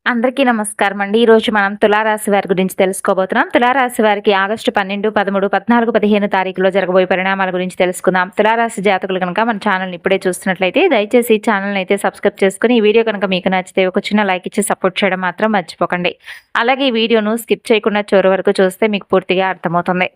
అందరికీ నమస్కారం అండి. ఈరోజు మనం తులారాశి వారి గురించి తెలుసుకోబోతున్నాం. తులారాశి వారికి ఆగస్టు 12, 13, 14, 15 తారీఖులో జరగబోయే పరిణామాల గురించి తెలుసుకుందాం. తులారాశి జాతకులు కనుక మన ఛానల్‌ని ఇప్పుడే చూస్తున్నట్లయితే దయచేసి ఛానల్‌ని అయితే సబ్స్క్రైబ్ చేసుకొని, ఈ వీడియో కనుక మీకు నచ్చితే ఒక చిన్న లైక్ ఇచ్చి సపోర్ట్ చేయడం మాత్రం మర్చిపోకండి. అలాగే ఈ వీడియోను స్కిప్ చేయకుండా చివరి వరకు చూస్తే మీకు పూర్తిగా అర్థమవుతుంది.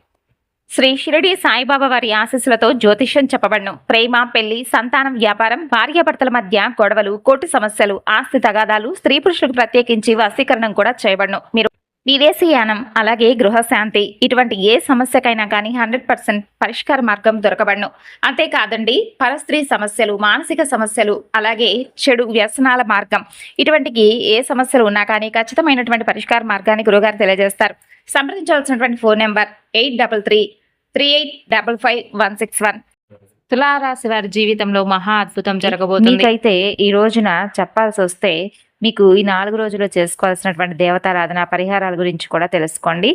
శ్రీ షిరిడి సాయిబాబా వారి ఆశీస్సులతో జ్యోతిష్యం చెప్పబడును. ప్రేమ, పెళ్లి, సంతానం, వ్యాపారం, భార్యాభర్తల మధ్య గొడవలు, కోర్టు సమస్యలు, ఆస్తి తగాదాలు, స్త్రీ పురుషులకు ప్రత్యేకించి వశీకరణం కూడా చేయబడును. మీరు విదేశీయానం, అలాగే గృహశాంతి, ఇటువంటి ఏ సమస్యకైనా కానీ 100% పరిష్కార మార్గం దొరకబడును. అంతేకాదండి, పరస్త్రీ సమస్యలు, మానసిక సమస్యలు, అలాగే చెడు వ్యసనాల మార్గం, ఇటువంటి ఏ సమస్యలు ఉన్నా కానీ ఖచ్చితమైనటువంటి పరిష్కార మార్గాన్ని గురుగారు తెలియజేస్తారు. సంప్రదించవలసినటువంటి ఫోన్ నెంబర్ 8338555161. తులారాశి వారి జీవితంలో మహా అద్భుతం జరగబోతుంది. మీకైతే ఈ రోజున చెప్పాల్సి వస్తే మీకు ఈ 4 రోజుల్లో చేసుకోవాల్సినటువంటి దేవతారాధన పరిహారాల గురించి కూడా తెలుసుకోండి.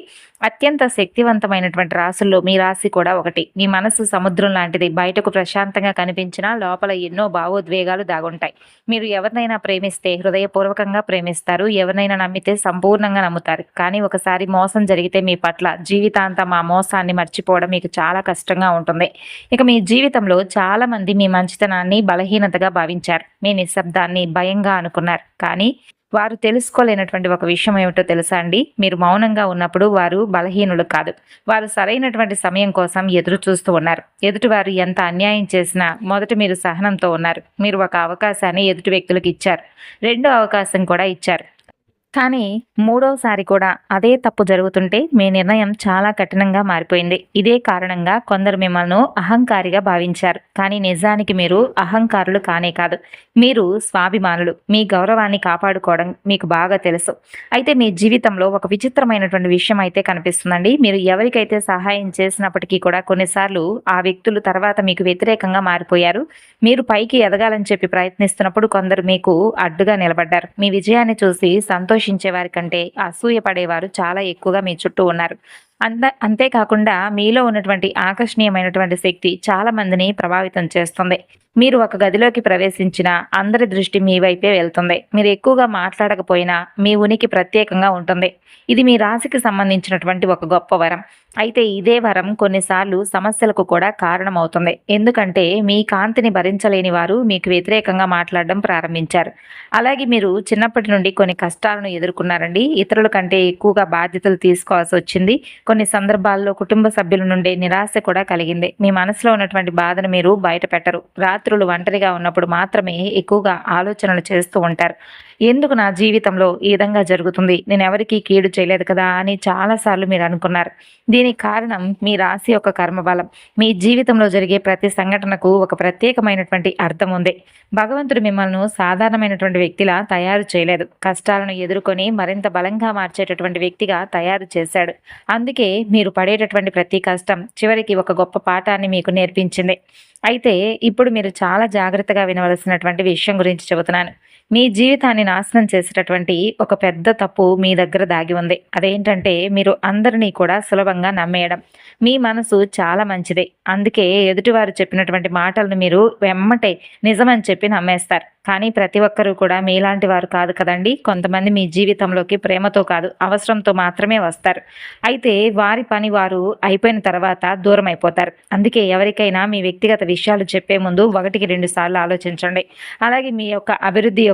అత్యంత శక్తివంతమైనటువంటి రాశుల్లో మీ రాశి కూడా ఒకటి. మీ మనసు సముద్రం లాంటిది. బయటకు ప్రశాంతంగా కనిపించినా లోపల ఎన్నో భావోద్వేగాలు దాగుంటాయి. మీరు ఎవరినైనా ప్రేమిస్తే హృదయపూర్వకంగా ప్రేమిస్తారు. ఎవరినైనా నమ్మితే సంపూర్ణంగా నమ్ముతారు. కానీ ఒకసారి మోసం జరిగితే మీ పట్ల జీవితాంతం ఆ మోసాన్ని మర్చిపోవడం మీకు చాలా కష్టంగా ఉంటుంది. ఇక మీ జీవితంలో చాలా మంది మీ మంచితనాన్ని బలహీనతగా భావించారు. మీ నిశ్శబ్దాన్ని భయంగా అనుకున్నారు. కానీ వారు తెలుసుకోలేనటువంటి ఒక విషయం ఏమిటో తెలుసా అండి? మీరు మౌనంగా ఉన్నప్పుడు వారు బలహీనులు కాదు. వారు సరైనటువంటి సమయం కోసం ఎదురు చూస్తూ ఉన్నారు. ఎదుటివారు ఎంత అన్యాయం చేసినా మొదట మీరు సహనంతో ఉన్నారు. మీరు ఒక అవకాశాన్ని ఎదుటి వ్యక్తులకు ఇచ్చారు. రెండో అవకాశం కూడా ఇచ్చారు. కానీ మూడోసారి కూడా అదే తప్పు జరుగుతుంటే మీ నిర్ణయం చాలా కఠినంగా మారిపోయింది. ఇదే కారణంగా కొందరు మిమ్మల్ని అహంకారిగా భావించారు. కానీ నిజానికి మీరు అహంకారులు కానే కాదు. మీరు స్వాభిమానులు. మీ గౌరవాన్ని కాపాడుకోవడం మీకు బాగా తెలుసు. అయితే మీ జీవితంలో ఒక విచిత్రమైనటువంటి విషయం అయితే కనిపిస్తుందండి. మీరు ఎవరికైతే సహాయం చేసినప్పటికీ కూడా కొన్నిసార్లు ఆ వ్యక్తులు తర్వాత మీకు వ్యతిరేకంగా మారిపోయారు. మీరు పైకి ఎదగాలని చెప్పి ప్రయత్నిస్తున్నప్పుడు కొందరు మీకు అడ్డుగా నిలబడ్డారు. మీ విజయాన్ని చూసి సంతోషించేవారి కంటే అసూయపడేవారు చాలా ఎక్కువగా మీ చుట్టూ ఉన్నారు. అంతేకాకుండా మీలో ఉన్నటువంటి ఆకర్షణీయమైనటువంటి శక్తి చాలా మందిని ప్రభావితం చేస్తుంది. మీరు ఒక గదిలోకి ప్రవేశించినా అందరి దృష్టి మీ వైపే వెళ్తుంది. మీరు ఎక్కువగా మాట్లాడకపోయినా మీ ఉనికి ప్రత్యేకంగా ఉంటుంది. ఇది మీ రాశికి సంబంధించినటువంటి ఒక గొప్ప వరం. అయితే ఇదే వరం కొన్నిసార్లు సమస్యలకు కూడా కారణమవుతుంది. ఎందుకంటే మీ కాంతిని భరించలేని వారు మీకు వ్యతిరేకంగా మాట్లాడడం ప్రారంభించారు. అలాగే మీరు చిన్నప్పటి నుండి కొన్ని కష్టాలను ఎదుర్కొన్నారండి. ఇతరుల కంటే ఎక్కువగా బాధ్యతలు తీసుకోవాల్సి వచ్చింది. కొన్ని సందర్భాల్లో కుటుంబ సభ్యుల నుండి నిరాశ కూడా కలిగింది. మీ మనసులో ఉన్నటువంటి బాధను మీరు బయట పెట్టరు. రాత్రులు ఒంటరిగా ఉన్నప్పుడు మాత్రమే ఎక్కువగా ఆలోచనలు చేస్తూ ఉంటారు. ఎందుకు నా జీవితంలో ఈ విధంగా జరుగుతుంది? నేను ఎవరికీ కీడు చేయలేదు కదా అని చాలాసార్లు మీరు అనుకున్నారు. దీనికి కారణం మీ రాశి యొక్క కర్మబలం. మీ జీవితంలో జరిగే ప్రతి సంఘటనకు ఒక ప్రత్యేకమైనటువంటి అర్థం ఉంది. భగవంతుడు మిమ్మల్ని సాధారణమైనటువంటి వ్యక్తిలా తయారు చేయలేదు. కష్టాలను ఎదుర్కొని మరింత బలంగా మార్చేటటువంటి వ్యక్తిగా తయారు చేశాడు. అందుకే మీరు పడేటటువంటి ప్రతి కష్టం చివరికి ఒక గొప్ప పాఠాన్ని మీకు నేర్పించింది. అయితే ఇప్పుడు మీరు చాలా జాగ్రత్తగా వినవలసినటువంటి విషయం గురించి చెబుతున్నాను. మీ జీవితాన్ని నాశనం చేసేటటువంటి ఒక పెద్ద తప్పు మీ దగ్గర దాగి ఉంది. అదేంటంటే మీరు అందరినీ కూడా సులభంగా నమ్మేయడం. మీ మనసు చాలా మంచిదే. అందుకే ఎదుటివారు చెప్పినటువంటి మాటలను మీరు వెమ్మటే నిజమని చెప్పి నమ్మేస్తారు. కానీ ప్రతి ఒక్కరూ కూడా మీలాంటి వారు కాదు కదండి. కొంతమంది మీ జీవితంలోకి ప్రేమతో కాదు, అవసరంతో మాత్రమే వస్తారు. అయితే వారి పని వారు అయిపోయిన తర్వాత దూరం అయిపోతారు. అందుకే ఎవరికైనా మీ వ్యక్తిగత విషయాలు చెప్పే ముందు 1-2 సార్లు ఆలోచించండి. అలాగే మీ యొక్క అభివృద్ధి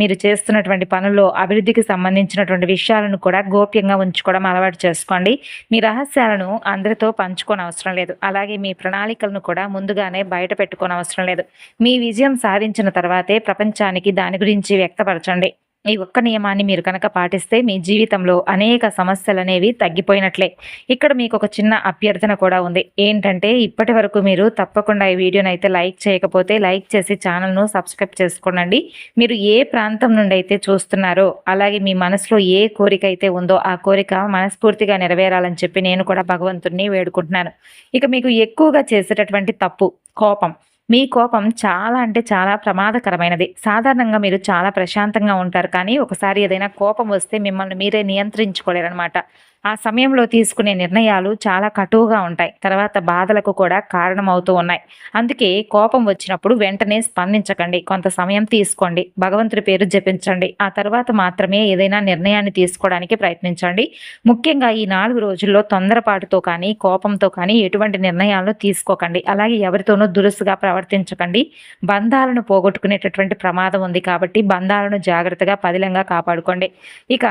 మీరు చేస్తున్నటువంటి పనుల్లో అభివృద్ధికి సంబంధించినటువంటి విషయాలను కూడా గోప్యంగా ఉంచుకోవడం అలవాటు చేసుకోండి. మీ రహస్యాలను అందరితో పంచుకోని అవసరం లేదు. అలాగే మీ ప్రణాళికలను కూడా ముందుగానే బయట పెట్టుకోని అవసరం లేదు. మీ విజయం సాధించిన తర్వాతే ప్రపంచానికి దాని గురించి వ్యక్తపరచండి. ఈ ఒక్క నియమాన్ని మీరు కనుక పాటిస్తే మీ జీవితంలో అనేక సమస్యలు అనేవి తగ్గిపోయినట్లే. ఇక్కడ మీకు ఒక చిన్న అభ్యర్థన కూడా ఉంది. ఏంటంటే ఇప్పటి వరకు మీరు తప్పకుండా ఈ వీడియోని అయితే లైక్ చేయకపోతే లైక్ చేసి ఛానల్ను సబ్స్క్రైబ్ చేసుకోండి. మీరు ఏ ప్రాంతం నుండి అయితే చూస్తున్నారో అలాగే మీ మనసులో ఏ కోరిక అయితే ఉందో ఆ కోరిక మనస్ఫూర్తిగా నెరవేరాలని చెప్పి నేను కూడా భగవంతుడిని వేడుకుంటున్నాను. ఇక మీకు ఎక్కువగా చేసేటటువంటి తప్పు కోపం. మీ కోపం చాలా అంటే చాలా ప్రమాదకరమైనది. సాధారణంగా మీరు చాలా ప్రశాంతంగా ఉంటారు. కానీ ఒకసారి ఏదైనా కోపం వస్తే మిమ్మల్ని మీరే నియంత్రించుకోలేరనమాట. ఆ సమయంలో తీసుకునే నిర్ణయాలు చాలా కటువుగా ఉంటాయి. తర్వాత బాధలకు కూడా కారణమవుతూ ఉన్నాయి. అందుకే కోపం వచ్చినప్పుడు వెంటనే స్పందించకండి. కొంత సమయం తీసుకోండి. భగవంతుడి పేరు జపించండి. ఆ తర్వాత మాత్రమే ఏదైనా నిర్ణయాన్ని తీసుకోవడానికి ప్రయత్నించండి. ముఖ్యంగా ఈ 4 రోజుల్లో తొందరపాటుతో కానీ, కోపంతో కానీ ఎటువంటి నిర్ణయాలను తీసుకోకండి. అలాగే ఎవరితోనూ దురుసుగా ప్రవర్తించకండి. బంధాలను పోగొట్టుకునేటటువంటి ప్రమాదం ఉంది కాబట్టి బంధాలను జాగ్రత్తగా పదిలంగా కాపాడుకోండి. ఇక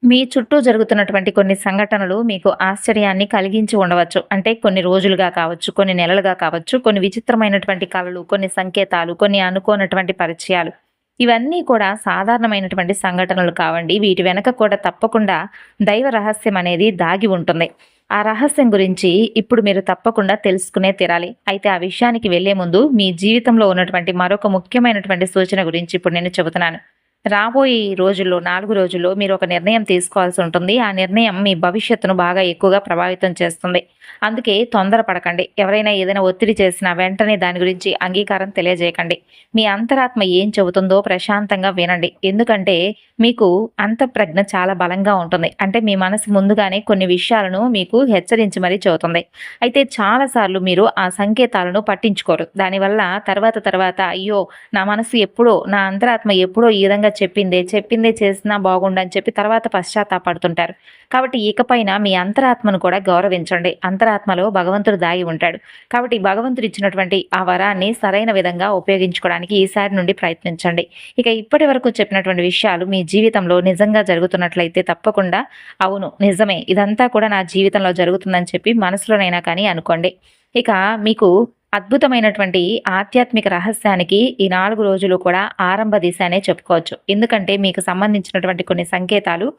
మీ చుట్టూ జరుగుతున్నటువంటి కొన్ని సంఘటనలు మీకు ఆశ్చర్యాన్ని కలిగించి ఉండవచ్చు. అంటే కొన్ని రోజులుగా కావచ్చు, కొన్ని నెలలుగా కావచ్చు, కొన్ని విచిత్రమైనటువంటి కలలు, కొన్ని సంకేతాలు, కొన్ని అనుకోనటువంటి పరిచయాలు. ఇవన్నీ కూడా సాధారణమైనటువంటి సంఘటనలు కావండి. వీటి వెనక కూడా తప్పకుండా దైవ రహస్యం అనేది దాగి ఉంటుంది. ఆ రహస్యం గురించి ఇప్పుడు మీరు తప్పకుండా తెలుసుకునే తీరాలి. అయితే ఆ విషయానికి వెళ్లే ముందు మీ జీవితంలో ఉన్నటువంటి మరొక ముఖ్యమైనటువంటి సూచన గురించి ఇప్పుడు నేను చెబుతున్నాను. రాబోయే ఈ రోజుల్లో 4 రోజుల్లో మీరు ఒక నిర్ణయం తీసుకోవాల్సి ఉంటుంది. ఆ నిర్ణయం మీ భవిష్యత్తును బాగా ఎక్కువగా ప్రభావితం చేస్తుంది. అందుకే తొందరపడకండి. ఎవరైనా ఏదైనా ఒత్తిడి చేసినా వెంటనే దాని గురించి అంగీకారం తెలియజేయకండి. మీ అంతరాత్మ ఏం చెబుతుందో ప్రశాంతంగా వినండి. ఎందుకంటే మీకు అంతఃప్రజ్ఞ చాలా బలంగా ఉంటుంది. అంటే మీ మనసు ముందుగానే కొన్ని విషయాలను మీకు హెచ్చరించి మరీ చెబుతుంది. అయితే చాలా సార్లు మీరు ఆ సంకేతాలను పట్టించుకోరు. దానివల్ల తర్వాత అయ్యో! నా మనసు ఎప్పుడో, నా అంతరాత్మ ఎప్పుడో ఈ విధంగా చెప్పిందే చేసినా బాగుండని చెప్పి తర్వాత పశ్చాత్తాపడుతుంటారు. కాబట్టి ఇకపైన మీ అంతరాత్మను కూడా గౌరవించండి. అంతరాత్మలో భగవంతుడు దాగి ఉంటాడు. కాబట్టి భగవంతుడు ఇచ్చినటువంటి ఆ వరాన్ని సరైన విధంగా ఉపయోగించుకోవడానికి ఈసారి నుండి ప్రయత్నించండి. ఇక ఇప్పటి వరకు చెప్పినటువంటి విషయాలు మీ జీవితంలో నిజంగా జరుగుతున్నట్లయితే తప్పకుండా అవును నిజమే ఇదంతా కూడా నా జీవితంలో జరుగుతుందని చెప్పి మనసులోనైనా కానీ అనుకోండి. ఇక మీకు అద్భుతమైనటువంటి ఆధ్యాత్మిక రహస్యానికి ఈ 4 రోజులు కూడా ఆరంభ దిశ అనే చెప్పుకోవచ్చు. ఎందుకంటే మీకు సంబంధించినటువంటి కొన్ని సంకేతాలు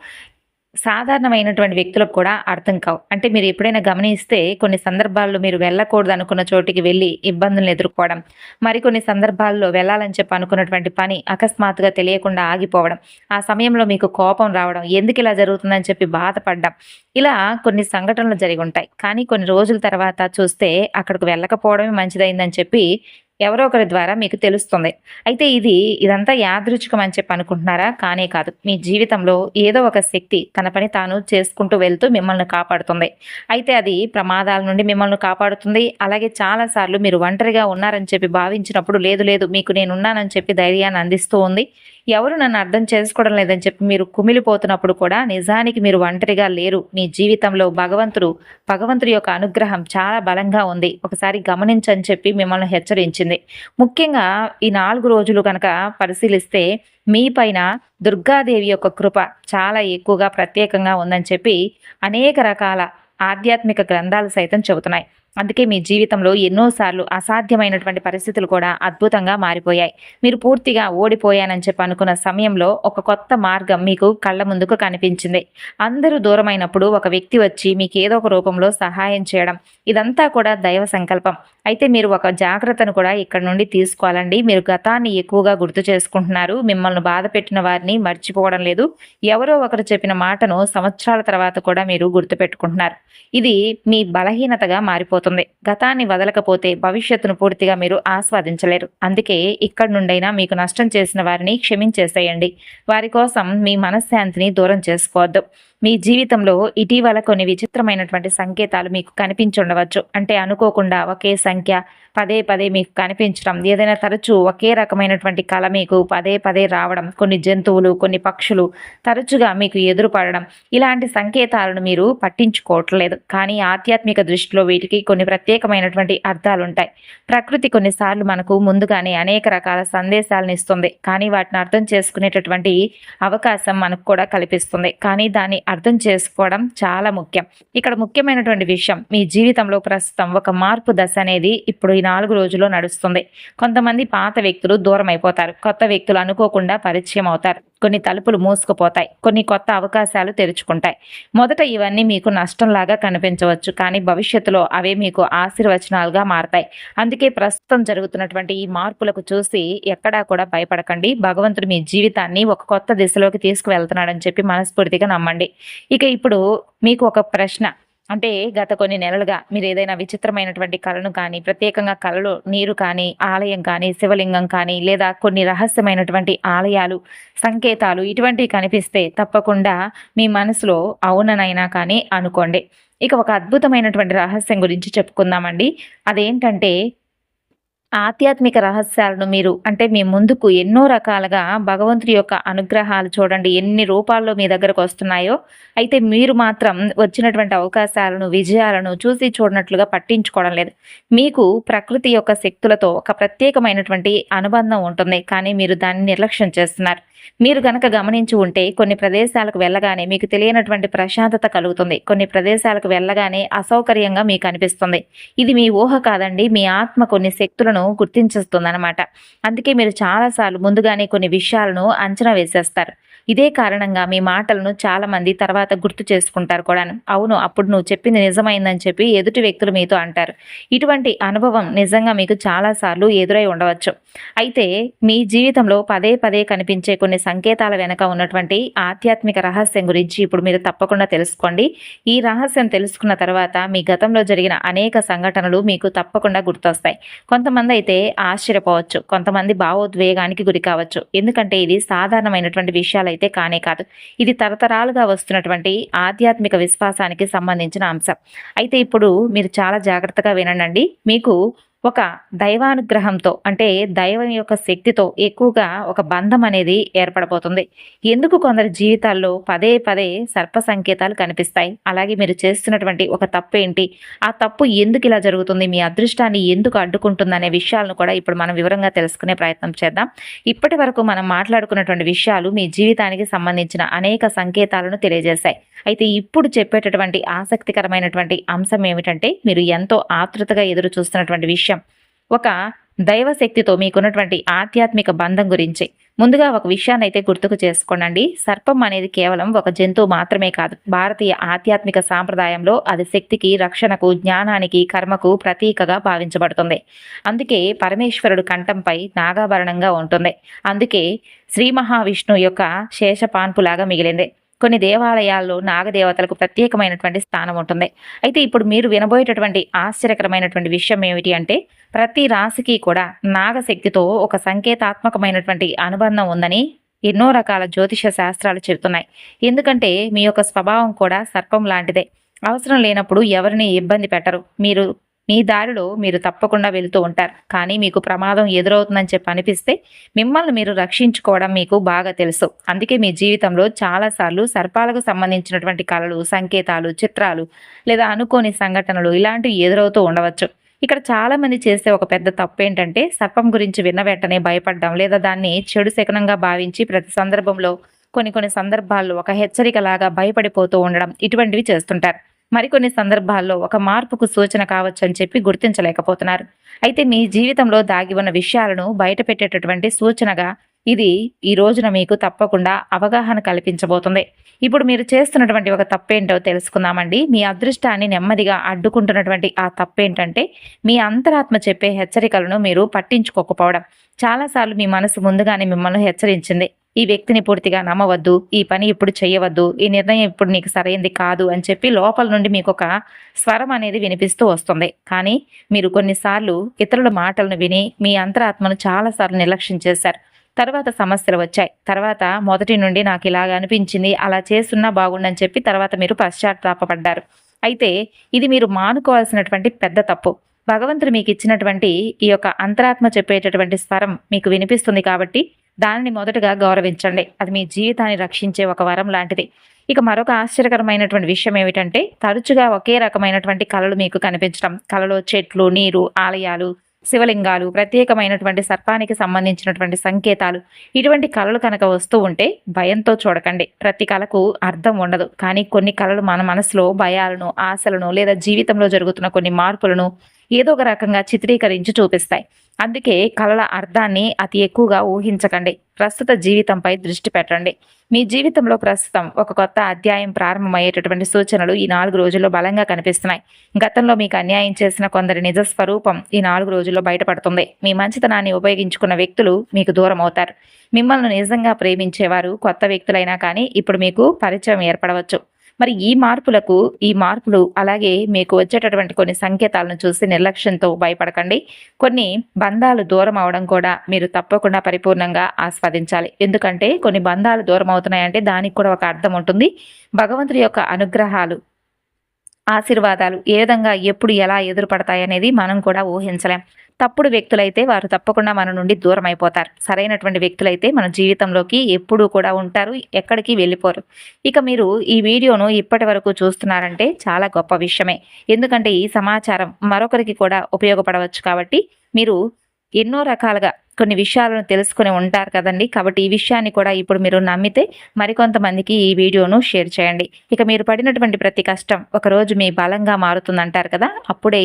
సాధారణమైనటువంటి వ్యక్తులకు కూడా అర్థం కావు. అంటే మీరు ఎప్పుడైనా గమనిస్తే కొన్ని సందర్భాల్లో మీరు వెళ్ళకూడదనుకున్న చోటికి వెళ్లి ఇబ్బందులను ఎదుర్కోవడం, మరికొన్ని సందర్భాల్లో వెళ్ళాలని చెప్పి అనుకున్నటువంటి పని అకస్మాత్తుగా తెలియకుండా ఆగిపోవడం, ఆ సమయంలో మీకు కోపం రావడం, ఎందుకిలా జరుగుతుందని చెప్పి బాధపడడం, ఇలా కొన్ని సంఘటనలు జరిగి ఉంటాయి. కానీ కొన్ని రోజుల తర్వాత చూస్తే అక్కడికి వెళ్ళకపోవడమే మంచిదయిందని చెప్పి ఎవరో ఒకరి ద్వారా మీకు తెలుస్తుంది. అయితే ఇదంతా యాదృచ్ఛికం అని చెప్పి అనుకుంటున్నారా? కానే కాదు. మీ జీవితంలో ఏదో ఒక శక్తి తన పని తాను చేసుకుంటూ వెళ్తూ మిమ్మల్ని కాపాడుతుంది. అయితే అది ప్రమాదాల నుండి మిమ్మల్ని కాపాడుతుంది. అలాగే చాలా సార్లు మీరు ఒంటరిగా ఉన్నారని చెప్పి భావించినప్పుడు లేదు మీకు నేనున్నానని చెప్పి ధైర్యాన్ని అందిస్తూ ఉంది. ఎవరు నన్ను అర్థం చేసుకోవడం లేదని చెప్పి మీరు కుమిలిపోతున్నప్పుడు కూడా నిజానికి మీరు ఒంటరిగా లేరు. మీ జీవితంలో భగవంతుడి యొక్క అనుగ్రహం చాలా బలంగా ఉంది. ఒకసారి గమనించని చెప్పి మిమ్మల్ని హెచ్చరించింది. ముఖ్యంగా ఈ 4 రోజులు కనుక పరిశీలిస్తే మీ పైన దుర్గాదేవి యొక్క కృప చాలా ఎక్కువగా ప్రత్యేకంగా ఉందని చెప్పి అనేక రకాల ఆధ్యాత్మిక గ్రంథాలు సైతం చెబుతున్నాయి. అందుకే మీ జీవితంలో ఎన్నోసార్లు అసాధ్యమైనటువంటి పరిస్థితులు కూడా అద్భుతంగా మారిపోయాయి. మీరు పూర్తిగా ఓడిపోయానని చెప్పి అనుకున్న సమయంలో ఒక కొత్త మార్గం మీకు కళ్ళ ముందుకు కనిపించింది. అందరూ దూరమైనప్పుడు ఒక వ్యక్తి వచ్చి మీకు ఏదో ఒక రూపంలో సహాయం చేయడం, ఇదంతా కూడా దైవ సంకల్పం. అయితే మీరు ఒక జాగ్రత్తను కూడా ఇక్కడ నుండి తీసుకోవాలండి. మీరు గతాన్ని ఎక్కువగా గుర్తు చేసుకుంటున్నారు. మిమ్మల్ని బాధ పెట్టిన వారిని మర్చిపోవడం లేదు. ఎవరో ఒకరు చెప్పిన మాటను సంవత్సరాల తర్వాత కూడా మీరు గుర్తుపెట్టుకుంటున్నారు. ఇది మీ బలహీనతగా మారిపోతుంది. గతాన్ని వదలకపోతే భవిష్యత్తును పూర్తిగా మీరు ఆస్వాదించలేరు. అందుకే ఇక్కడి నుండైనా మీకు నష్టం చేసిన వారిని క్షమించేసేయండి. వారి కోసం మీ మనశ్శాంతిని దూరం చేసుకోవద్దు. మీ జీవితంలో ఇటీవల కొన్ని విచిత్రమైనటువంటి సంకేతాలు మీకు కనిపించుండవచ్చు. అంటే అనుకోకుండా ఒకే సంఖ్య పదే మీకు కనిపించడం, ఏదైనా తరచూ ఒకే రకమైనటువంటి కళ మీకు పదే రావడం, కొన్ని జంతువులు, కొన్ని పక్షులు తరచుగా మీకు ఎదురుపడడం, ఇలాంటి సంకేతాలను మీరు పట్టించుకోవట్లేదు. కానీ ఆధ్యాత్మిక దృష్టిలో వీటికి కొన్ని ప్రత్యేకమైనటువంటి అర్థాలుంటాయి. ప్రకృతి కొన్నిసార్లు మనకు ముందుగానే అనేక రకాల సందేశాలను ఇస్తుంది. కానీ వాటిని అర్థం చేసుకునేటటువంటి అవకాశం మనకు కూడా కల్పిస్తుంది. కానీ దాన్ని అర్థం చేసుకోవడం చాలా ముఖ్యం. ఇక్కడ ముఖ్యమైనటువంటి విషయం, మీ జీవితంలో ప్రస్తుతం ఒక మార్పు దశ అనేది ఇప్పుడు ఈ 4 రోజుల్లో నడుస్తుంది. కొంతమంది పాత వ్యక్తులు దూరం అయిపోతారు. కొత్త వ్యక్తులు అనుకోకుండా పరిచయం అవుతారు. కొన్ని తలుపులు మూసుకుపోతాయి. కొన్ని కొత్త అవకాశాలు తెరుచుకుంటాయి. మొదట ఇవన్నీ మీకు నష్టంలాగా కనిపించవచ్చు. కానీ భవిష్యత్తులో అవే మీకు ఆశీర్వచనాలుగా మారతాయి. అందుకే ప్రస్తుతం జరుగుతున్నటువంటి ఈ మార్పులకు చూసి ఎక్కడా కూడా భయపడకండి. భగవంతుడు మీ జీవితాన్ని ఒక కొత్త దిశలోకి తీసుకువెళ్తున్నాడని చెప్పి మనస్ఫూర్తిగా నమ్మండి. ఇక ఇప్పుడు మీకు ఒక ప్రశ్న, అంటే గత కొన్ని నెలలుగా మీరేదైనా విచిత్రమైనటువంటి కలను కానీ, ప్రత్యేకంగా కలలో నీరు కానీ, ఆలయం కానీ, శివలింగం కానీ, లేదా కొన్ని రహస్యమైనటువంటి ఆలయాలు, సంకేతాలు ఇటువంటివి కనిపిస్తే తప్పకుండా మీ మనసులో అవుననైనా కానీ అనుకోండి. ఇక ఒక అద్భుతమైనటువంటి రహస్యం గురించి చెప్పుకుందామండి. అదేంటంటే ఆధ్యాత్మిక రహస్యాలను మీరు అంటే మీ ముందుకు ఎన్నో రకాలుగా భగవంతుడి యొక్క అనుగ్రహాలు చూడండి ఎన్ని రూపాల్లో మీ దగ్గరకు వస్తున్నాయో. అయితే మీరు మాత్రం వచ్చినటువంటి అవకాశాలను, విజయాలను చూసి చూడనట్లుగా పట్టించుకోవడం లేదు. మీకు ప్రకృతి యొక్క శక్తులతో ఒక ప్రత్యేకమైనటువంటి అనుబంధం ఉంటుంది. కానీ మీరు దాన్ని నిర్లక్ష్యం చేస్తున్నారు. మీరు గనక గమనించి ఉంటే కొన్ని ప్రదేశాలకు వెళ్ళగానే మీకు తెలియనటువంటి ప్రశాంతత కలుగుతుంది. కొన్ని ప్రదేశాలకు వెళ్ళగానే అసౌకర్యంగా మీకు అనిపిస్తుంది. ఇది మీ ఊహ కాదండి. మీ ఆత్మ కొన్ని శక్తులను గుర్తించేస్తుందనమాట. అందుకే మీరు చాలాసార్లు ముందుగానే కొన్ని విషయాలను అంచనా వేసేస్తారు. ఇదే కారణంగా మీ మాటలను చాలామంది తర్వాత గుర్తు చేసుకుంటారు కూడాను. అవును, అప్పుడు నువ్వు చెప్పింది నిజమైందని చెప్పి ఎదుటి వ్యక్తులు మీతో అంటారు. ఇటువంటి అనుభవం నిజంగా మీకు చాలాసార్లు ఎదురై ఉండవచ్చు. అయితే మీ జీవితంలో పదే పదే కనిపించే కొన్ని సంకేతాల వెనక ఉన్నటువంటి ఆధ్యాత్మిక రహస్యం గురించి ఇప్పుడు మీరు తప్పకుండా తెలుసుకోండి. ఈ రహస్యం తెలుసుకున్న తర్వాత మీ గతంలో జరిగిన అనేక సంఘటనలు మీకు తప్పకుండా గుర్తొస్తాయి. కొంతమంది అయితే ఆశ్చర్యపోవచ్చు, కొంతమంది భావోద్వేగానికి గురి కావచ్చు. ఎందుకంటే ఇది సాధారణమైనటువంటి విషయాలు అయితే కానే కాదు. ఇది తరతరాలుగా వస్తున్నటువంటి ఆధ్యాత్మిక విశ్వాసానికి సంబంధించిన అంశం. అయితే ఇప్పుడు మీరు చాలా జాగ్రత్తగా వినండి. మీకు ఒక దైవానుగ్రహంతో అంటే దైవం యొక్క శక్తితో ఎక్కువగా ఒక బంధం అనేది ఏర్పడబోతుంది. ఎందుకు కొందరి జీవితాల్లో పదే పదే సర్ప సంకేతాలు కనిపిస్తాయి. అలాగే మీరు చేస్తున్నటువంటి ఒక తప్పు ఏంటి, ఆ తప్పు ఎందుకు ఇలా జరుగుతుంది, మీ అదృష్టాన్ని ఎందుకు అడ్డుకుంటుంది అనే విషయాలను కూడా ఇప్పుడు మనం వివరంగా తెలుసుకునే ప్రయత్నం చేద్దాం. ఇప్పటి వరకు మనం మాట్లాడుకున్నటువంటి విషయాలు మీ జీవితానికి సంబంధించిన అనేక సంకేతాలను తెలియజేశాయి. అయితే ఇప్పుడు చెప్పేటటువంటి ఆసక్తికరమైనటువంటి అంశం ఏమిటంటే మీరు ఎంతో ఆతృతగా ఎదురు చూస్తున్నటువంటి విషయం ఒక దైవశక్తితో మీకున్నటువంటి ఆధ్యాత్మిక బంధం గురించి. ముందుగా ఒక విషయాన్ని అయితే గుర్తుకు చేసుకోండి. సర్పం అనేది కేవలం ఒక జంతువు మాత్రమే కాదు. భారతీయ ఆధ్యాత్మిక సాంప్రదాయంలో అది శక్తికి, రక్షణకు, జ్ఞానానికి, కర్మకు ప్రతీకగా భావించబడుతుంది. అందుకే పరమేశ్వరుడు కంఠంపై నాగాభరణంగా ఉంటుంది. అందుకే శ్రీ మహావిష్ణువు యొక్క శేషపాన్పులాగా మిగిలింది. కొన్ని దేవాలయాల్లో నాగదేవతలకు ప్రత్యేకమైనటువంటి స్థానం ఉంటుంది. అయితే ఇప్పుడు మీరు వినబోయేటటువంటి ఆశ్చర్యకరమైనటువంటి విషయం ఏమిటి అంటే ప్రతి రాశికి కూడా నాగశక్తితో ఒక సంకేతాత్మకమైనటువంటి అనుబంధం ఉందని ఎన్నో రకాల జ్యోతిష శాస్త్రాలు చెబుతున్నాయి. ఎందుకంటే మీ యొక్క స్వభావం కూడా సర్పం లాంటిదే. అవసరం లేనప్పుడు ఎవరిని ఇబ్బంది పెట్టరు. మీ దారిలో మీరు తప్పకుండా వెళ్తూ ఉంటారు. కానీ మీకు ప్రమాదం ఎదురవుతుందని చెప్పి అనిపిస్తే మిమ్మల్ని మీరు రక్షించుకోవడం మీకు బాగా తెలుసు. అందుకే మీ జీవితంలో చాలాసార్లు సర్పాలకు సంబంధించినటువంటి కళలు, సంకేతాలు, చిత్రాలు లేదా అనుకోని సంఘటనలు ఇలాంటివి ఎదురవుతూ ఉండవచ్చు. ఇక్కడ చాలామంది చేసే ఒక పెద్ద తప్పు ఏంటంటే సర్పం గురించి విన్న వెంటనే భయపడడం లేదా దాన్ని చెడు శకునంగా భావించి ప్రతి సందర్భంలో కొన్ని సందర్భాల్లో ఒక హెచ్చరికలాగా భయపడిపోతూ ఉండడం ఇటువంటివి చేస్తుంటారు. మరికొన్ని సందర్భాల్లో ఒక మార్పుకు సూచన కావచ్చు అని చెప్పి గుర్తించలేకపోతున్నారు. అయితే మీ జీవితంలో దాగి ఉన్న విషయాలను బయటపెట్టేటటువంటి సూచనగా ఇది ఈ రోజున మీకు తప్పకుండా అవగాహన కల్పించబోతుంది. ఇప్పుడు మీరు చేస్తున్నటువంటి ఒక తప్పేంటో తెలుసుకుందామండి. మీ అదృష్టాన్ని నెమ్మదిగా అడ్డుకుంటున్నటువంటి ఆ తప్పేంటంటే మీ అంతరాత్మ చెప్పే హెచ్చరికలను మీరు పట్టించుకోకపోవడం. చాలాసార్లు మీ మనసు ముందుగానే మిమ్మల్ని హెచ్చరించింది. ఈ వ్యక్తిని పూర్తిగా నమ్మవద్దు, ఈ పని ఇప్పుడు చేయవద్దు, ఈ నిర్ణయం ఇప్పుడు నీకు సరైంది కాదు అని చెప్పి లోపల నుండి మీకు ఒక స్వరం అనేది వినిపిస్తూ వస్తుంది. కానీ మీరు కొన్నిసార్లు ఇతరుల మాటలను విని మీ అంతరాత్మను చాలాసార్లు నిర్లక్ష్యం చేశారు. తర్వాత సమస్యలు వచ్చాయి. తర్వాత మొదటి నుండి నాకు ఇలాగ అనిపించింది, అలా చేస్తున్నా బాగుండని చెప్పి తర్వాత మీరు పశ్చాత్తాపపడ్డారు. అయితే ఇది మీరు మానుకోవాల్సినటువంటి పెద్ద తప్పు. భగవంతుడు మీకు ఇచ్చినటువంటి ఈ యొక్క అంతరాత్మ చెప్పేటటువంటి స్వరం మీకు వినిపిస్తుంది కాబట్టి దానిని మొదటగా గౌరవించండి. అది మీ జీవితాన్ని రక్షించే ఒక వరం లాంటిది. ఇక మరొక ఆశ్చర్యకరమైనటువంటి విషయం ఏమిటంటే తరచుగా ఒకే రకమైనటువంటి కళలు మీకు కనిపించడం. కళలో చెట్లు, నీరు, ఆలయాలు, శివలింగాలు, ప్రత్యేకమైనటువంటి సర్పానికి సంబంధించినటువంటి సంకేతాలు ఇటువంటి కళలు కనుక వస్తూ ఉంటే భయంతో చూడకండి. ప్రతి కళకు అర్థం ఉండదు. కానీ కొన్ని కళలు మన మనసులో భయాలను, ఆశలను లేదా జీవితంలో జరుగుతున్న కొన్ని మార్పులను ఏదో ఒక రకంగా చిత్రీకరించి చూపిస్తాయి. అందుకే కళల అర్థాన్ని అతి ఎక్కువగా ఊహించకండి. ప్రస్తుత జీవితంపై దృష్టి పెట్టండి. మీ జీవితంలో ప్రస్తుతం ఒక కొత్త అధ్యాయం ప్రారంభమయ్యేటటువంటి సూచనలు ఈ 4 రోజుల్లో బలంగా కనిపిస్తున్నాయి. గతంలో మీకు అన్యాయం చేసిన కొందరి నిజ స్వరూపం ఈ 4 రోజుల్లో బయటపడుతుంది. మీ మంచితనాన్ని ఉపయోగించుకున్న వ్యక్తులు మీకు దూరం అవుతారు. మిమ్మల్ని నిజంగా ప్రేమించేవారు కొత్త వ్యక్తులైనా కానీ ఇప్పుడు మీకు పరిచయం ఏర్పడవచ్చు. మరి ఈ మార్పులు అలాగే మీకు వచ్చేటటువంటి కొన్ని సంకేతాలను చూసి నిర్లక్ష్యంతో భయపడకండి. కొన్ని బంధాలు దూరం అవడం కూడా మీరు తప్పకుండా పరిపూర్ణంగా ఆస్వాదించాలి. ఎందుకంటే కొన్ని బంధాలు దూరం అవుతున్నాయంటే దానికి కూడా ఒక అర్థం ఉంటుంది. భగవంతుడి యొక్క అనుగ్రహాలు, ఆశీర్వాదాలు ఏ విధంగా ఎప్పుడు ఎలా ఎదురుపడతాయనేది మనం కూడా ఊహించలేం. తప్పుడు వ్యక్తులైతే వారు తప్పకుండా మన నుండి దూరం అయిపోతారు. సరైనటువంటి వ్యక్తులైతే మన జీవితంలోకి ఎప్పుడూ కూడా ఉంటారు, ఎక్కడికి వెళ్ళిపోరు. ఇక మీరు ఈ వీడియోను ఇప్పటి వరకు చూస్తున్నారంటే చాలా గొప్ప విషయమే. ఎందుకంటే ఈ సమాచారం మరొకరికి కూడా ఉపయోగపడవచ్చు కాబట్టి మీరు ఎన్నో రకాలుగా కొన్ని విషయాలను తెలుసుకుని ఉంటారు కదండి. కాబట్టి ఈ విషయాన్ని కూడా ఇప్పుడు మీరు నమ్మితే మరికొంతమందికి ఈ వీడియోను షేర్ చేయండి. ఇక మీరు పడినటువంటి ప్రతి కష్టం ఒకరోజు మీ బలంగా మారుతుందంటారు కదా. అప్పుడే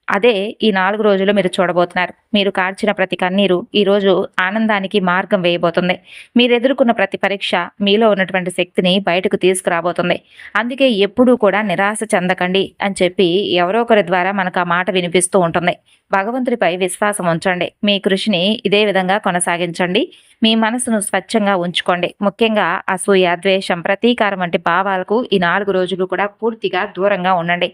అదే ఈ 4 రోజులు మీరు చూడబోతున్నారు. మీరు కార్చిన ప్రతి కన్నీరు ఈరోజు ఆనందానికి మార్గం వేయబోతుంది. మీరు ఎదుర్కొన్న ప్రతి పరీక్ష మీలో ఉన్నటువంటి శక్తిని బయటకు తీసుకురాబోతుంది. అందుకే ఎప్పుడూ కూడా నిరాశ చెందకండి అని చెప్పి ఎవరో ఒకరి ద్వారా మనకు ఆ మాట వినిపిస్తూ ఉంటుంది. భగవంతుడిపై విశ్వాసం ఉంచండి. మీ కృషిని ఇదే విధంగా కొనసాగించండి. మీ మనసును స్వచ్ఛంగా ఉంచుకోండి. ముఖ్యంగా అసూయ, ద్వేషం, ప్రతీకారం వంటి భావాలకు ఈ 4 రోజులు కూడా పూర్తిగా దూరంగా ఉండండి.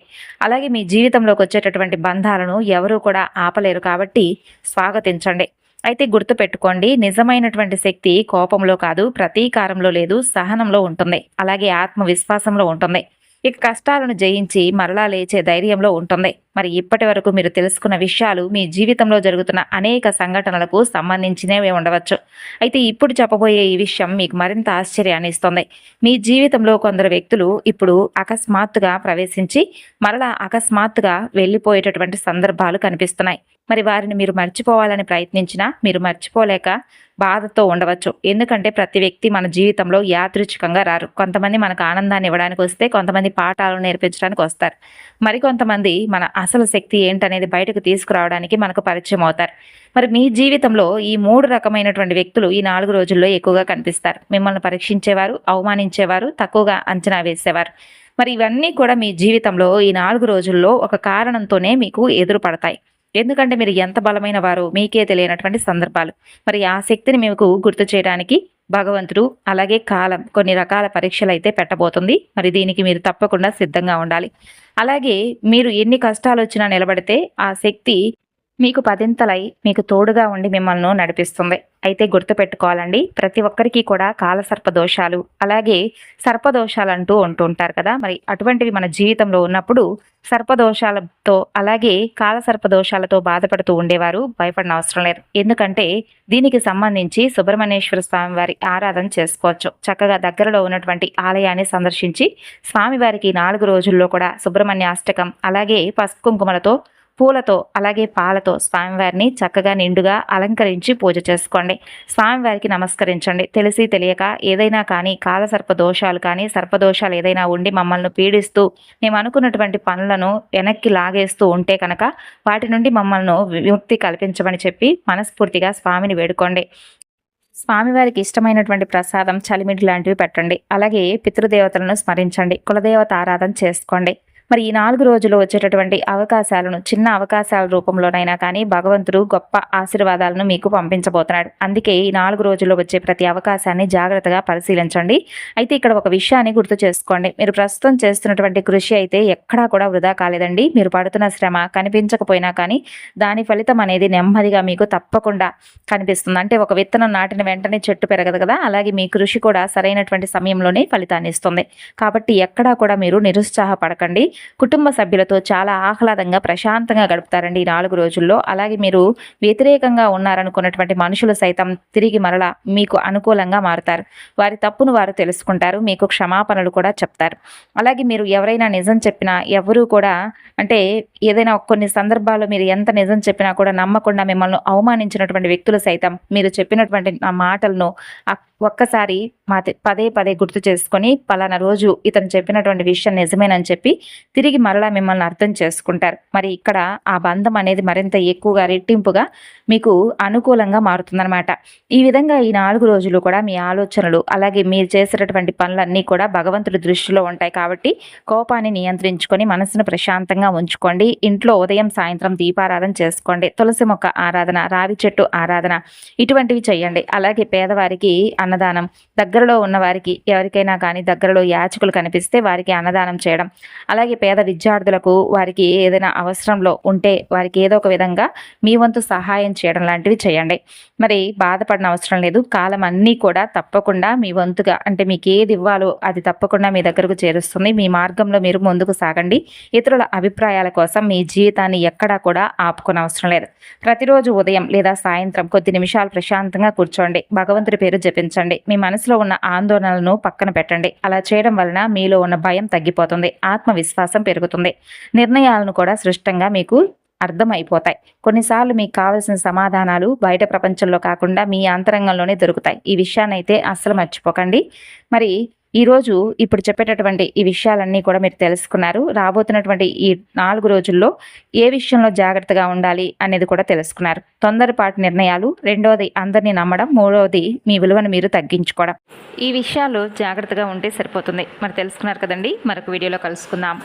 అలాగే మీ జీవితంలోకి వచ్చేటటువంటి బంధాలను ఎవరూ కూడా ఆపలేరు కాబట్టి స్వాగతించండి. అయితే గుర్తుపెట్టుకోండి, నిజమైనటువంటి శక్తి కోపంలో కాదు, ప్రతీకారంలో లేదు, సహనంలో ఉంటుంది. అలాగే ఆత్మవిశ్వాసంలో ఉంటుంది. ఇక కష్టాలను జయించి మరలా లేచే ధైర్యంలో ఉంటుంది. మరి ఇప్పటి వరకు మీరు తెలుసుకున్న విషయాలు మీ జీవితంలో జరుగుతున్న అనేక సంఘటనలకు సంబంధించినవే ఉండవచ్చు. అయితే ఇప్పుడు చెప్పబోయే ఈ విషయం మీకు మరింత ఆశ్చర్యాన్ని ఇస్తుంది. మీ జీవితంలో కొందరు వ్యక్తులు ఇప్పుడు అకస్మాత్తుగా ప్రవేశించి మరలా అకస్మాత్తుగా వెళ్ళిపోయేటటువంటి సందర్భాలు కనిపిస్తున్నాయి. మరి వారిని మీరు మర్చిపోవాలని ప్రయత్నించినా మీరు మర్చిపోలేక బాధతో ఉండవచ్చు. ఎందుకంటే ప్రతి వ్యక్తి మన జీవితంలో యాదృచ్ఛికంగా రారు. కొంతమంది మనకు ఆనందాన్ని ఇవ్వడానికి వస్తే, కొంతమంది పాఠాలు నేర్పించడానికి వస్తారు. మరికొంతమంది మన అసలు శక్తి ఏంటనేది బయటకు తీసుకురావడానికి మనకు పరిచయం అవుతారు. మరి మీ జీవితంలో ఈ 3 రకమైనటువంటి వ్యక్తులు ఈ 4 రోజుల్లో ఎక్కువగా కనిపిస్తారు. మిమ్మల్ని పరీక్షించేవారు, అవమానించేవారు, తక్కువగా అంచనా వేసేవారు. మరి ఇవన్నీ కూడా మీ జీవితంలో ఈ 4 రోజుల్లో ఒక కారణంతోనే మీకు ఎదురుపడతాయి. ఎందుకంటే మీరు ఎంత బలమైన వారో మీకే తెలియనటువంటి సందర్భాలు. మరి ఆ శక్తిని మీకు గుర్తు చేయడానికి భగవంతుడు అలాగే కాలం కొన్ని రకాల పరీక్షలు అయితే పెట్టబోతుంది. మరి దీనికి మీరు తప్పకుండా సిద్ధంగా ఉండాలి. అలాగే మీరు ఎన్ని కష్టాలు వచ్చినా నిలబడితే ఆ శక్తి మీకు పదింతలై మీకు తోడుగా ఉండి మిమ్మల్ని నడిపిస్తుంది. అయితే గుర్తుపెట్టుకోవాలండి, ప్రతి ఒక్కరికి కూడా కాలసర్ప దోషాలు అలాగే సర్పదోషాలు అంటూ ఉంటుంటారు కదా. మరి అటువంటివి మన జీవితంలో ఉన్నప్పుడు సర్పదోషాలతో అలాగే కాలసర్పదోషాలతో బాధపడుతూ ఉండేవారు భయపడిన అవసరం లేదు. ఎందుకంటే దీనికి సంబంధించి సుబ్రహ్మణ్యేశ్వర స్వామి వారి ఆరాధన చేసుకోవచ్చు. చక్కగా దగ్గరలో ఉన్నటువంటి ఆలయాన్ని సందర్శించి స్వామివారికి 4 రోజుల్లో కూడా సుబ్రహ్మణ్య అష్టకం అలాగే పసుపు కుంకుమలతో, పూలతో అలాగే పాలతో స్వామివారిని చక్కగా నిండుగా అలంకరించి పూజ చేసుకోండి. స్వామివారికి నమస్కరించండి. తెలిసి తెలియక ఏదైనా కానీ కాలసర్ప దోషాలు కానీ సర్పదోషాలు ఏదైనా ఉండి మమ్మల్ని పీడిస్తూ మేము అనుకున్నటువంటి పనులను వెనక్కి లాగేస్తూ ఉంటే కనుక వాటి నుండి మమ్మల్ని విముక్తి కల్పించమని చెప్పి మనస్ఫూర్తిగా స్వామిని వేడుకోండి. స్వామివారికి ఇష్టమైనటువంటి ప్రసాదం, చలిమిడి లాంటివి పెట్టండి. అలాగే పితృదేవతలను స్మరించండి. కులదేవత ఆరాధన చేసుకోండి. మరి ఈ 4 రోజులు వచ్చేటటువంటి అవకాశాలను చిన్న అవకాశాల రూపంలోనైనా కానీ భగవంతుడు గొప్ప ఆశీర్వాదాలను మీకు పంపించబోతున్నాడు. అందుకే ఈ 4 రోజుల్లో వచ్చే ప్రతి అవకాశాన్ని జాగ్రత్తగా పరిశీలించండి. అయితే ఇక్కడ ఒక విషయాన్ని గుర్తు చేసుకోండి. మీరు ప్రస్తుతం చేస్తున్నటువంటి కృషి అయితే ఎక్కడా కూడా వృధా కాలేదండి. మీరు పడుతున్న శ్రమ కనిపించకపోయినా కానీ దాని ఫలితం అనేది నెమ్మదిగా మీకు తప్పకుండా కనిపిస్తుంది. అంటే ఒక విత్తనం నాటిన వెంటనే చెట్టు పెరగదు కదా, అలాగే మీ కృషి కూడా సరైనటువంటి సమయంలోనే ఫలితాన్ని ఇస్తుంది. కాబట్టి ఎక్కడా కూడా మీరు నిరుత్సాహపడకండి. కుటుంబ సభ్యులతో చాలా ఆహ్లాదంగా ప్రశాంతంగా గడుపుతారండి ఈ 4 రోజుల్లో. అలాగే మీరు వ్యతిరేకంగా ఉన్నారనుకున్నటువంటి మనుషులు సైతం తిరిగి మరలా మీకు అనుకూలంగా మారుతారు. వారి తప్పును వారు తెలుసుకుంటారు, మీకు క్షమాపణలు కూడా చెప్తారు. అలాగే మీరు ఎవరైనా నిజం చెప్పినా ఎవరూ కూడా అంటే ఏదైనా కొన్ని సందర్భాల్లో మీరు ఎంత నిజం చెప్పినా కూడా నమ్మకుండా మిమ్మల్ని అవమానించినటువంటి వ్యక్తులు సైతం మీరు చెప్పినటువంటి ఆ మాటలను ఒక్కసారి పదే పదే గుర్తు చేసుకొని పలానా రోజు ఇతను చెప్పినటువంటి విషయం నిజమేనని చెప్పి తిరిగి మరలా మిమ్మల్ని అర్థం చేసుకుంటారు. మరి ఇక్కడ ఆ బంధం అనేది మరింత ఎక్కువగా రెట్టింపుగా మీకు అనుకూలంగా మారుతుందన్నమాట. ఈ విధంగా ఈ 4 రోజులు కూడా మీ ఆలోచనలు అలాగే మీరు చేసేటటువంటి పనులన్నీ కూడా భగవంతుడి దృష్టిలో ఉంటాయి. కాబట్టి కోపాన్ని నియంత్రించుకొని మనసును ప్రశాంతంగా ఉంచుకోండి. ఇంట్లో ఉదయం సాయంత్రం దీపారాధన చేసుకోండి. తులసి మొక్క ఆరాధన, రావి చెట్టు ఆరాధన ఇటువంటివి చేయండి. అలాగే పేదవారికి అన్నదానం, దగ్గరలో ఉన్న వారికి ఎవరికైనా కానీ దగ్గరలో యాచకులు కనిపిస్తే వారికి అన్నదానం చేయడం, అలాగే పేద విద్యార్థులకు వారికి ఏదైనా అవసరంలో ఉంటే వారికి ఏదో ఒక విధంగా మీ వంతు సహాయం చేయడం లాంటివి చేయండి. మరి బాధపడిన అవసరం లేదు. కాలం అన్నీ కూడా తప్పకుండా మీ వంతుగా అంటే మీకు ఏది ఇవ్వాలో అది తప్పకుండా మీ దగ్గరకు చేరుస్తుంది. మీ మార్గంలో మీరు ముందుకు సాగండి. ఇతరుల అభిప్రాయాల కోసం మీ జీవితాన్ని ఎక్కడా కూడా ఆపుకునే అవసరం లేదు. ప్రతిరోజు ఉదయం లేదా సాయంత్రం కొద్ది నిమిషాలు ప్రశాంతంగా కూర్చోండి. భగవంతుడి పేరు జపించండి. మీ మనసులో ఉన్న ఆందోళనలను పక్కన పెట్టండి. అలా చేయడం వలన మీలో ఉన్న భయం తగ్గిపోతుంది. ఆత్మవిశ్వాసం పెరుగుతుంది. నిర్ణయాలను కూడా స్పష్టంగా మీకు అర్థమైపోతాయి. కొన్నిసార్లు మీకు కావలసిన సమాధానాలు బయట ప్రపంచంలో కాకుండా మీ అంతరంగంలోనే దొరుకుతాయి. ఈ విషయాన్ని అయితే అస్సలు మర్చిపోకండి. మరి ఈరోజు ఇప్పుడు చెప్పేటటువంటి ఈ విషయాలన్నీ కూడా మీరు తెలుసుకున్నారు. రాబోతున్నటువంటి ఈ 4 రోజుల్లో ఏ విషయంలో జాగ్రత్తగా ఉండాలి అనేది కూడా తెలుసుకున్నారు. తొందరపాటు నిర్ణయాలు, రెండవది అందరినీ నమ్మడం, మూడవది మీ విలువను మీరు తగ్గించుకోవడం. ఈ విషయాలు జాగ్రత్తగా ఉంటే సరిపోతుంది. మరి తెలుసుకున్నారు కదండి. మరొక వీడియోలో కలుసుకుందాం.